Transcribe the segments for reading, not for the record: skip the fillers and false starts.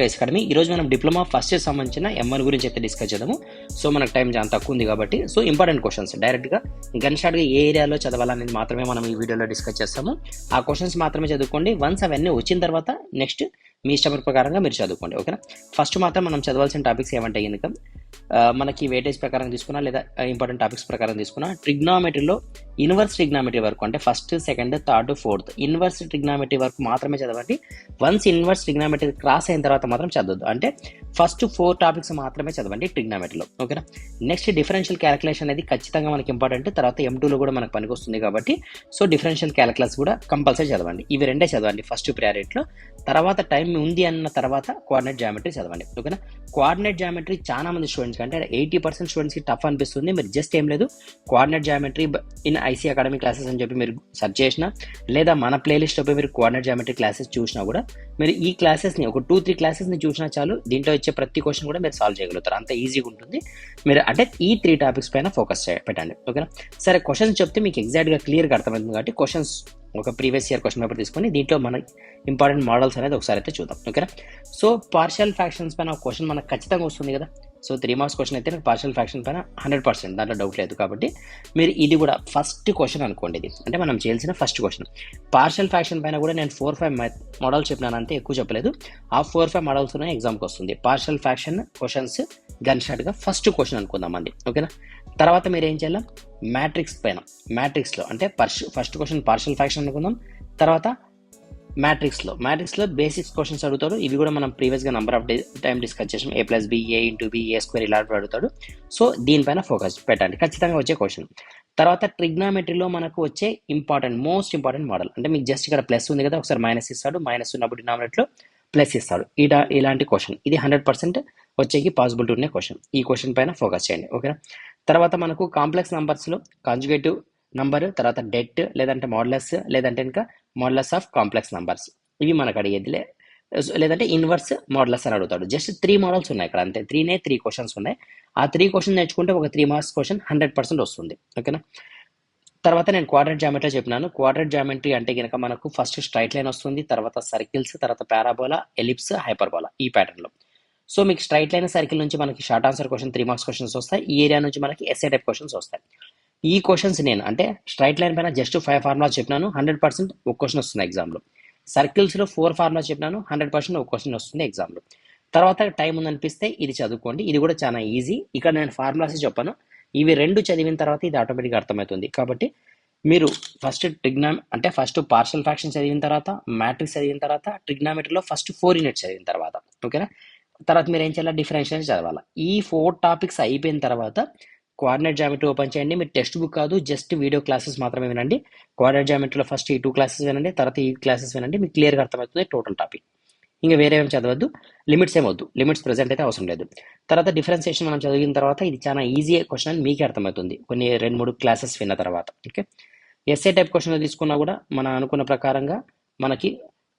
టేస్ academy. ఈరోజు మనం diploma first year సంబంధించిన M1 గురించి అయితే డిస్కస్ చేద్దాము. సో మనకు టైం చాలా తక్కువ ఉంది కాబట్టి సో ఇంపార్టెంట్ క్వశ్చన్స్ డైరెక్ట్గా గన్ షాట్గా ఏ ఏరియాలో చదవాలనేది మాత్రమే మనం ఈ వీడియోలో డిస్కస్ చేస్తాము. ఆ క్వశ్చన్స్ మాత్రమే చదువుకోండి. వన్స్ అవన్నీ వచ్చిన తర్వాత నెక్స్ట్ మీ ఇష్టం ప్రకారంగా మీరు చదువుకోండి. ఓకేనా. ఫస్ట్ మాత్రం మనం చదవాల్సిన టాపిక్స్ ఏమంటే కనుక మనకి వెయిటేజ్ ప్రకారం తీసుకున్నా లేదా ఇంపార్టెంట్ టాపిక్స్ ప్రకారం తీసుకున్నా ట్రిగ్నామెట్రీలో ఇన్వర్స్ ట్రిగ్నామెట్రీ వరకు అంటే first, second, third, fourth inverse trigonometry వరకు మాత్రమే చదవండి. వన్స్ ఇన్వర్స్ ట్రిగ్నామెట్రీ క్రాస్ అయిన తర్వాత మాత్రం చదవద్దు. అంటే ఫస్ట్ 4 టాపిక్స్ మాత్రమే చదవండి ట్రిగ్నామెట్రీలో. ఓకేనా. నెక్స్ట్ డిఫరెన్షియల్ క్యాలిక్యులేషన్ అనేది ఖచ్చితంగా మనకి ఇంపార్టెంట్. తర్వాత M2లో కూడా మనకు పనికొస్తుంది కాబట్టి సో డిఫరెన్షియల్ క్యాలిక్యులస్ కూడా కంపల్సరీ చదవండి. ఇవి రెండే చదవండి ఫస్ట్ ప్రయారిటీలో. తర్వాత టైం ఉంది అన్న తర్వాత కోఆర్డినేట్ జామెట్రీ చదవండి. ఓకేనా. కోఆర్డినేట్ జామెట్రీ చాలా మంది స్టూడెంట్స్ అంటే 80% స్టూడెంట్స్కి టఫ్ అనిపిస్తుంది. మీరు జస్ట్ ఏం లేదు, coordinate geometry in IC academy classes అని చెప్పి మీరు సెర్చ్ చేసినా లేదా మన ప్లేలిస్ట్లో పోయి మీరు కోఆర్డినేట్ జామెట్రీ క్లాసెస్ చూసినా కూడా మీరు ఈ క్లాసెస్ని ఒక 2-3 క్లాసెస్ని చూసినా చాలు, దీంట్లో ఇచ్చే ప్రతి క్వశ్చన్ కూడా మీరు సాల్వ్ చేయగలుగుతారు. అంత ఈజీగా ఉంటుంది. మీరు అంటే ఈ 3 టాపిక్స్ పైన ఫోకస్ పెట్టండి. ఓకేనా. సరే, క్వశ్చన్స్ చెప్తే మీకు ఎగ్జాక్ట్గా క్లియర్గా అర్థమవుతుంది కాబట్టి క్వశ్చన్స్ ఒక ప్రీవియస్ ఇయర్ క్వశ్చన్ పేపర్ తీసుకొని దీంట్లో మన ఇంపార్టెంట్ మోడల్స్ అనేది ఒకసారి అయితే చూద్దాం. ఓకేనా. సో పార్షియల్ ఫ్రాక్షన్స్ పైన ఒక క్వశ్చన్ మనకు ఖచ్చితంగా వస్తుంది కదా. సో 3 మార్క్స్ క్వశ్చన్ అయితే పార్షియల్ ఫ్రాక్షన్ పైన 100%, దాంట్లో డౌట్ లేదు. కాబట్టి మీరు ఇది కూడా ఫస్ట్ క్వశ్చన్ అనుకోండి. ఇది అంటే మనం చేయాల్సిన ఫస్ట్ క్వశ్చన్. పార్షియల్ ఫ్రాక్షన్ పైన కూడా నేను 4-5 మోడల్స్ చెప్పినాను, అంతే, ఎక్కువ చెప్పలేదు. ఆ 4-5 మోడల్స్ ఉన్నాయి, ఎగ్జామ్కి వస్తుంది. పార్షియల్ ఫ్రాక్షన్ క్వశ్చన్స్ గన్ షాట్గా ఫస్ట్ క్వశ్చన్ అనుకుందాం అండి. ఓకేనా. తర్వాత మీరు ఏం చేయాలి, మ్యాట్రిక్స్ పైన, మ్యాట్రిక్స్లో అంటే ఫస్ట్ క్వశ్చన్ పార్షియల్ ఫ్రాక్షన్ అనుకుందాం. తర్వాత మ్యాట్రిక్స్లో బేసిక్స్ క్వశ్చన్స్ అడుగుతాడు. ఇవి కూడా మనం ప్రీవియస్గా నెంబర్ ఆఫ్ టైం డిస్కస్ చేసాం. A+B, A×B, A² ఇలాంటివి అడుగుతాడు. సో దీనిపైన ఫోకస్ పెట్టండి, ఖచ్చితంగా వచ్చే క్వశ్చన్. తర్వాత ట్రిగ్నామెట్రీలో మనకు వచ్చే మోస్ట్ ఇంపార్టెంట్ మోడల్ అంటే మీకు జస్ట్ ఇక్కడ ప్లస్ ఉంది కదా, ఒకసారి మైనస్ ఇస్తాడు, మైనస్ ఉన్నప్పుడు డినామినేట్లో ప్లస్ ఇస్తాడు. ఇలాంటి క్వశ్చన్ ఇది 100% వచ్చేకి పాసిబిలిటీ ఉన్న క్వశ్చన్. ఈ క్వశ్చన్ పైన ఫోకస్ చేయండి. ఓకేనా. తర్వాత మనకు కాంప్లెక్స్ నంబర్స్లో కాంజుగేటివ్ నంబర్, తర్వాత డెట్ లేదంటే మోడ్లెస్, లేదంటే ఇంకా మోడ్లెస్ ఆఫ్ కాంప్లెక్స్ నంబర్స్, ఇవి మనకు అడిగేది. లేదంటే ఇన్వర్స్ మోడ్లెస్ అని అడుగుతాడు. జస్ట్ 3 మోడల్స్ ఉన్నాయి ఇక్కడ, అంతే. 3 క్వశ్చన్స్ ఉన్నాయి. ఆ 3 క్వశ్చన్ నేర్చుకుంటే ఒక 3 మార్క్స్ క్వశ్చన్ 100% వస్తుంది. ఓకేనా. తర్వాత నేను క్వాడ్రేట్ జామెట్రీ చెప్పినాను. క్వాడ్రేట్ జామెట్రీ అంటే కనుక మనకు ఫస్ట్ స్ట్రైట్ లైన్ వస్తుంది, తర్వాత సర్కిల్స్, తర్వాత పారాబోలా, ఎలిప్స్, హైపర్బోలా, ఈ ప్యాటర్న్లో. సో మీకు స్ట్రైట్ లైన్, సర్కిల్ నుంచి మనకి short answer question 3 marks questions వస్తాయి. ఈ ఏరియా నుంచి మనకి ఎస్ఏ టైప్ క్వశ్చన్స్ వస్తాయి. ఈ క్వశ్చన్స్ నేను అంటే స్ట్రైట్ లైన్ పైన జస్ట్ 5 ఫార్ములాస్ చెప్పినాను, 100% ఒక క్వశ్చన్ వస్తుంది ఎగ్జామ్లో. సర్కిల్స్లో 4 ఫార్ములాస్ చెప్పినాను, 100% ఒక క్వశ్చన్ వస్తుంది ఎగ్జామ్లో. తర్వాత టైం ఉందనిపిస్తే ఇది చదువుకోండి, ఇది కూడా చాలా ఈజీ. ఇక్కడ నేను ఫార్ములాస్ చెప్పాను, ఇవి 2 చదివిన తర్వాత ఇది ఆటోమేటిక్గా అర్థమవుతుంది. కాబట్టి మీరు ఫస్ట్ పార్షియల్ ఫ్రాక్షన్ చదివిన తర్వాత, మ్యాట్రిక్స్ చదివిన తర్వాత, ట్రిగ్నామెట్రీలో ఫస్ట్ 4 యూనిట్స్ చదివిన తర్వాత, ఓకేనా. తర్వాత మీరు ఏం చేయాలి, డిఫరెన్షియల్ చదవాలి. ఈ 4 టాపిక్స్ అయిపోయిన తర్వాత కోఆర్డినేట్ జామెట్రీ ఓపెన్ చేయండి. మీరు టెక్స్ట్ బుక్ కాదు, జస్ట్ వీడియో క్లాసెస్ మాత్రమే వినండి. కోఆర్డినేట్ జామెట్రీలో ఫస్ట్ ఈ 2 క్లాసెస్ వినండి, తర్వాత ఈ క్లాసెస్ వినండి, మీకు క్లియర్గా అర్థమవుతుంది టోటల్ టాపిక్. ఇంకా వేరే ఏం చదవద్దు, లిమిట్స్ ఏమొద్దు, లిమిట్స్ ప్రెజెంట్ అయితే అవసరం లేదు. తర్వాత డిఫరెన్సియేషన్ మనం చదివిన తర్వాత ఇది చాలా ఈజీ క్వశ్చన్ అని మీకే అర్థమవుతుంది కొన్ని 2-3 క్లాసెస్ విన్న తర్వాత. ఓకే. ఎస్ఏ టైప్ క్వశ్చన్ తీసుకున్నా కూడా మనం అనుకున్న ప్రకారంగా మనకి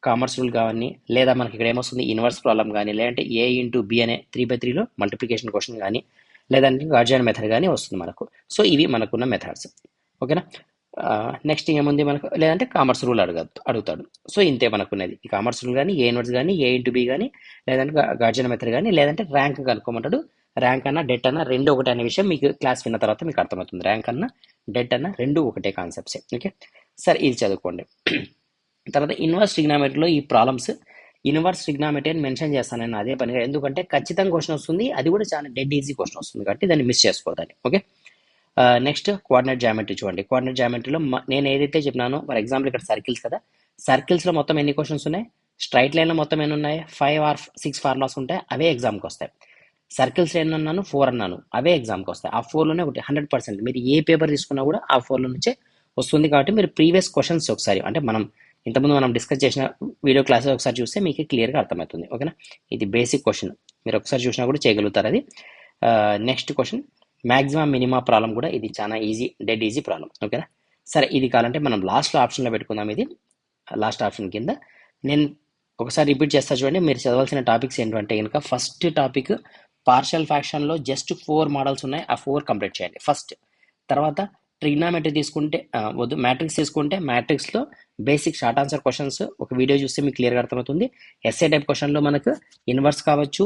కామర్స్ రూల్ కానీ, లేదా మనకి ఇక్కడ ఏమొస్తుంది ఇన్వర్స్ ప్రాబ్లం కానీ, లేదంటే A×B అనే 3/3లో మల్టిప్లికేషన్ క్వశ్చన్ కానీ, లేదంటే గార్జియన్ మెథడ్ కానీ వస్తుంది మనకు. సో ఇవి మనకున్న మెథడ్స్. ఓకేనా. నెక్స్ట్ ఏముంది మనకు, లేదంటే కామర్స్ రూల్ అడుగుతాడు. సో ఇంతే మనకున్నది. ఈ కామర్స్ రూల్ కానీ, A−1 కానీ, A×B కానీ, లేదంటే గార్జియన్ మెథడ్ కానీ, లేదంటే ర్యాంక్ కనుక్కోమంటాడు. ర్యాంక్ అన్న డెట్ అన్న 2 ఒకటే అనే విషయం మీకు క్లాస్ విన్న తర్వాత మీకు అర్థమవుతుంది. ర్యాంక్ అన్న డెట్ అన్న 2 ఒకటే కాన్సెప్ట్సే. ఓకే. సరే, ఇది చదువుకోండి. తర్వాత ఇన్వర్స్ ట్రిగ్నామెట్రీలో ఈ ప్రాబ్లమ్స్ ఇన్వర్స్ ట్రిగ్నామెట్రీ అని మెన్షన్ చేస్తాను నేను అదే పనిగా, ఎందుకంటే ఖచ్చితంగా క్వశ్చన్ వస్తుంది, అది కూడా చాలా డెడ్ ఈజీ క్వశ్చన్ వస్తుంది కాబట్టి దాన్ని మిస్ చేసుకోవద్దని. ఓకే. నెక్స్ట్ కోఆర్డినేట్ జామెట్రీ చూడండి. కోఆర్డినేట్ జామెట్రీలో నేను ఏదైతే చెప్పినానో, ఫర్ ఎగ్జాంపుల్ ఇక్కడ సర్కిల్స్ కదా, సర్కిల్స్లో మొత్తం ఎన్ని క్వశ్చన్స్ ఉన్నాయి, స్ట్రైట్ లైన్లో మొత్తం ఎన్ని ఉన్నాయి, 5 or 6 ఫార్ములాస్ ఉంటాయి, అవే ఎగ్జామ్కి వస్తాయి. సర్కిల్స్ ఎన్ని అన్నాను, 4 అన్నాను, అవే ఎగ్జామ్కి వస్తాయి. ఆ 4లోనే ఒకటి 100% మీరు ఏ పేపర్ తీసుకున్నా కూడా ఆ 4లో నుంచే వస్తుంది. కాబట్టి మీరు ప్రీవియస్ క్వశ్చన్స్ ఒకసారి అంటే ఇంతకుముందు మనం డిస్కస్ చేసిన వీడియో క్లాసెస్ ఒకసారి చూస్తే మీకు క్లియర్గా అర్థమవుతుంది. ఓకేనా. ఇది బేసిక్ క్వశ్చన్, మీరు ఒకసారి చూసినా కూడా చేయగలుగుతారు అది. Next question maximum minima problem కూడా, ఇది చాలా ఈజీ, డెడ్ ఈజీ ప్రాబ్లం. ఓకేనా. సరే, ఇది కావాలంటే మనం లాస్ట్లో ఆప్షన్లో పెట్టుకుందాం. ఇది లాస్ట్ ఆప్షన్ కింద నేను ఒకసారి రిపీట్ చేస్తా చూడండి. మీరు చదవాల్సిన టాపిక్స్ ఏంటంటే కనుక ఫస్ట్ టాపిక్ పార్షియల్ ఫ్రాక్షన్లో జస్ట్ 4 మోడల్స్ ఉన్నాయి, ఆ 4 కంప్లీట్ చేయండి ఫస్ట్. తర్వాత ట్రిగ్నామెట్రీ తీసుకుంటే వద్దు, మ్యాట్రిక్స్ తీసుకుంటే మ్యాట్రిక్స్లో బేసిక్ షార్ట్ ఆన్సర్ క్వశ్చన్స్ ఒక వీడియో చూస్తే మీకు క్లియర్గా అర్థమవుతుంది. ఎస్ఏ టైప్ క్వశ్చన్లో మనకు ఇన్వర్స్ కావచ్చు,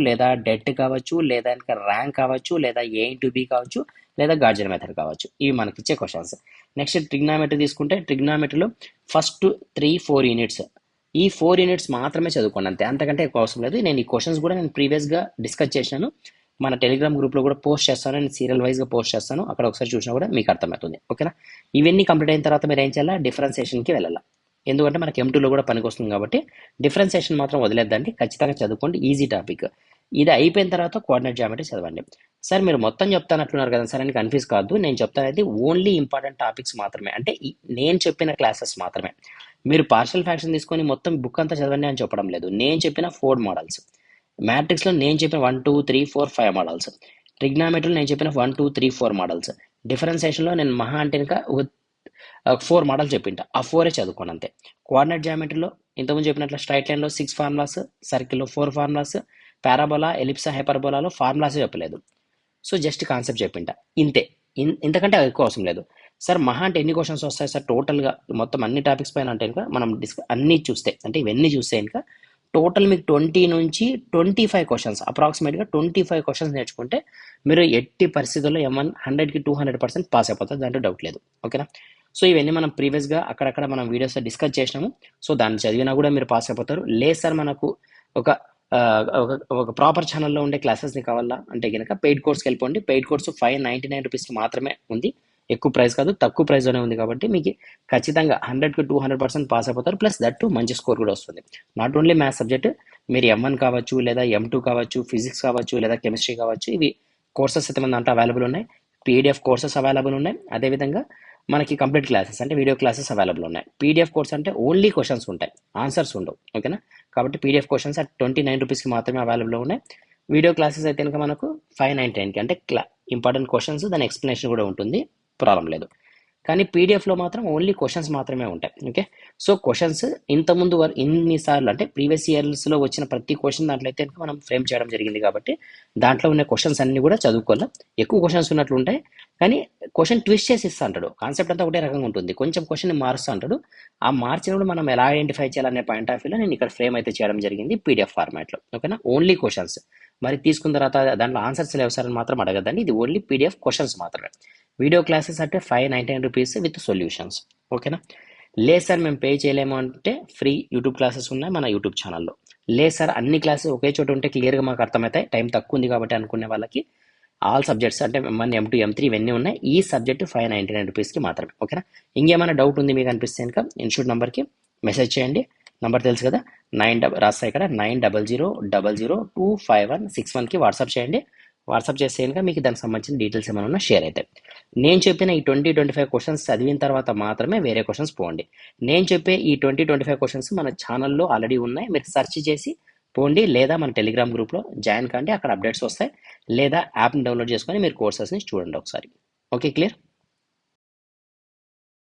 లేదా డెట్ కావచ్చు, లేదా ఇంకా ర్యాంక్ కావచ్చు, లేదా ఏ ఇంటూ బి కావచ్చు, లేదా గార్జన్ మెథడ్ కావచ్చు. ఇవి మనకి ఇచ్చే క్వశ్చన్స్. నెక్స్ట్ ట్రిగ్నామెట్రీ తీసుకుంటే ట్రిగ్నామెట్రీలో ఫస్ట్ 3-4 యూనిట్స్, ఈ 4 యూనిట్స్ మాత్రమే చదువుకోండి అంతే, అంతకంటే ఎక్కువ అవసరం లేదు. నేను ఈ క్వశ్చన్స్ కూడా నేను ప్రీవియస్గా డిస్కస్ చేశాను, మన టెలిగ్రామ్ గ్రూప్లో కూడా పోస్ట్ చేస్తాను, నేను సీరియల్ వైజ్గా పోస్ట్ చేస్తాను, అక్కడ ఒకసారి చూసినా కూడా మీకు అర్థమవుతుంది. ఓకేనా? ఇవన్నీ కంప్లీట్ అయిన తర్వాత మీరు ఏం చేయాలా, డిఫరెన్సియేషన్కి వెళ్ళాలి. ఎందుకంటే మనకి M2లో కూడా పనికి వస్తుంది కాబట్టి డిఫరెన్సియేషన్ మాత్రం వదిలేద్దండి, ఖచ్చితంగా చదువుకోండి, ఈజీ టాపిక్. ఇది అయిపోయిన తర్వాత కోఆర్డినేట్ జామెట్రీ చదవండి. సార్ మీరు మొత్తం చెప్తానట్లున్నారు కదా సార్ అని కన్ఫ్యూజ్ కావద్దు. నేను చెప్తానది ఓన్లీ ఇంపార్టెంట్ టాపిక్స్ మాత్రమే, అంటే నేను చెప్పిన క్లాసెస్ మాత్రమే. మీరు పార్షల్ ఫ్రాక్షన్ తీసుకొని మొత్తం బుక్ అంతా చదవండి అని చెప్పడం లేదు. నేను చెప్పిన 4 మోడల్స్, మ్యాట్రిక్స్లో నేను చెప్పిన 1, 2, 3, 4, 5 మోడల్స్, ట్రిగ్నామెట్రీలో నేను చెప్పిన 1, 2, 3, 4 మోడల్స్, డిఫరెన్సియేషన్లో నేను మహా అంటే ఇంకా 4 మోడల్స్ చెప్పింట, ఆ 4 చదువుకోండి అంతే. కోఆర్డినేట్ జామెట్రీలో ఇంతకుముందు చెప్పినట్లు స్ట్రైట్ లైన్లో 6 ఫార్ములాస్, సర్కిల్లో 4 ఫార్ములాస్, పారాబోలా, ఎలిప్సా, హైపర్బోలాలో ఫార్ములాసే చెప్పలేదు. సో జస్ట్ కాన్సెప్ట్ చెప్పింట ఇంతే, ఇంతకంటే ఎక్కువ అవసరం లేదు. సార్ మహా అంటే ఎన్ని క్వశ్చన్స్ వస్తాయి సార్ టోటల్గా మొత్తం అన్ని టాపిక్స్ పైన అంటే ఇంకా మనం అన్నీ చూస్తే, అంటే ఇవన్నీ చూస్తే ఇంకా టోటల్ మీకు 20 నుంచి 25 క్వశ్చన్స్, అప్రాక్సిమేట్గా 25 క్వశ్చన్స్ నేర్చుకుంటే మీరు ఎట్టి పరిస్థితుల్లో M1 100కి 200% పాస్ అయిపోతుంది, దాంట్లో డౌట్ లేదు. ఓకేనా? సో ఇవన్నీ మనం ప్రీవియస్గా అక్కడక్కడ మనం వీడియోస్లో డిస్కస్ చేసినాము. సో దాన్ని చదివినా కూడా మీరు పాస్ అయిపోతారు. లేదు సార్ మనకు ఒక ఒక ప్రాపర్ ఛానల్లో ఉండే క్లాసెస్ని కావాలా అంటే కనుక పెయిడ్ కోర్స్కి వెళ్ళిపోండి. పెయిడ్ కోర్సు 599 రూపీస్కి మాత్రమే ఉంది, ఎక్కువ ప్రైస్ కాదు, తక్కువ ప్రైస్లోనే ఉంది. కాబట్టి మీకు ఖచ్చితంగా 100కి 200% పాస్ అయిపోతారు. ప్లస్ దట్టు మంచి స్కోర్ కూడా వస్తుంది. నాట్ ఓన్లీ మ్యాథ్స్ సబ్జెక్ట్, మీరు M1 కావచ్చు, లేదా M2 కావచ్చు, ఫిజిక్స్ కావచ్చు, లేదా కెమిస్ట్రీ కావచ్చు, ఇవి కోర్సెస్ అయితే మన దాంట్లో అవైలబుల్ ఉన్నాయి. PDF కోర్సెస్ అవైలబుల్ ఉన్నాయి. అదేవిధంగా మనకి కంప్లీట్ క్లాసెస్ అంటే వీడియో క్లాసెస్ అవైలబుల్ ఉన్నాయి. PDF కోర్స్ అంటే ఓన్లీ క్వశ్చన్స్ ఉంటాయి, ఆన్సర్స్ ఉండవు. ఓకేనా? కాబట్టి PDF క్వశ్చన్స్ అట్ 29 రూపీస్కి మాత్రమే అవైలబుల్ ఉన్నాయి. వీడియో క్లాసెస్ అయితే కనుక మనకు 599కి, అంటే ఇంపార్టెంట్ క్వశ్చన్స్, దాని ఎక్స్ప్లెనేషన్ కూడా ఉంటుంది, ప్రాబ్లం లేదు. కానీ పీడిఎఫ్లో మాత్రం ఓన్లీ క్వశ్చన్స్ మాత్రమే ఉంటాయి. ఓకే? సో క్వశ్చన్స్ ఇంతకుముందు ఇన్నిసార్లు అంటే ప్రీవియస్ ఇయర్స్లో వచ్చిన ప్రతి క్వశ్చన్ దాంట్లో అయితే మనం ఫ్రేమ్ చేయడం జరిగింది. కాబట్టి దాంట్లో ఉన్న క్వశ్చన్స్ అన్ని కూడా చదువుకోవాలి. ఎక్కువ క్వశ్చన్స్ ఉన్నట్లు ఉంటాయి, కానీ క్వశ్చన్ ట్విస్ట్ చేసి ఇస్తా అంటాడు. కాన్సెప్ట్ అంతా ఒకటే రకంగా ఉంటుంది, కొంచెం క్వశ్చన్ మారుస్తూ అంటాడు. ఆ మార్చినప్పుడు మనం ఎలా ఐడెంటిఫై చేయాలనే పాయింట్ ఆఫ్ వ్యూలో నేను ఇక్కడ ఫ్రేమ్ అయితే చేయడం జరిగింది PDF ఫార్మాట్లో. ఓకేనా? Only questions. మరి తీసుకున్న తర్వాత దాంట్లో ఆన్సర్స్ లేవు సార్ అని మాత్రం అడగద్దండి, ఇది ఓన్లీ PDF క్వశ్చన్స్ మాత్రమే. వీడియో క్లాసెస్ అంటే 599 రూపీస్ విత్ సొల్యూషన్స్. ఓకేనా? లేదు సార్ మేము పే చేయలేము అంటే ఫ్రీ యూట్యూబ్ క్లాసెస్ ఉన్నాయి మన యూట్యూబ్ ఛానల్లో. లేదు సార్ అన్ని క్లాసెస్ ఒకే చోట ఉంటే క్లియర్గా మాకు అర్థమవుతాయి, టైం తక్కువ ఉంది కాబట్టి అనుకునే వాళ్ళకి ఆల్ సబ్జెక్ట్స్ అంటే M1, M2, M3 ఇవన్నీ ఉన్నాయి. ఈ సబ్జెక్ట్ 599 రూపీస్కి మాత్రమే. ఓకేనా? ఇంకేమైనా డౌట్ ఉంది మీకు అనిపిస్తే కనుక ఇన్స్టిట్యూట్ నెంబర్కి మెసేజ్ చేయండి. నంబర్ తెలుసు కదా, రాస్తా ఇక్కడ 9000025161కి వాట్సాప్ చేయండి. వాట్సాప్ చేస్తే కనుక మీకు దానికి సంబంధించిన డీటెయిల్స్ ఏమైనా ఉన్నా షేర్ అవుతాయి. నేను చెప్పిన ఈ 20-25 క్వశ్చన్స్ చదివిన తర్వాత మాత్రమే వేరే క్వశ్చన్స్ పోండి. నేను చెప్పే ఈ 20-25 క్వశ్చన్స్ మన ఛానల్లో ఆల్రెడీ ఉన్నాయి, మీరు సెర్చ్ చేసి పోండి, లేదా మన టెలిగ్రామ్ గ్రూప్లో జాయిన్ కాండి, అక్కడ అప్డేట్స్ వస్తాయి, లేదా యాప్ని డౌన్లోడ్ చేసుకొని మీరు కోర్సెస్ని చూడండి ఒకసారి. Okay, clear?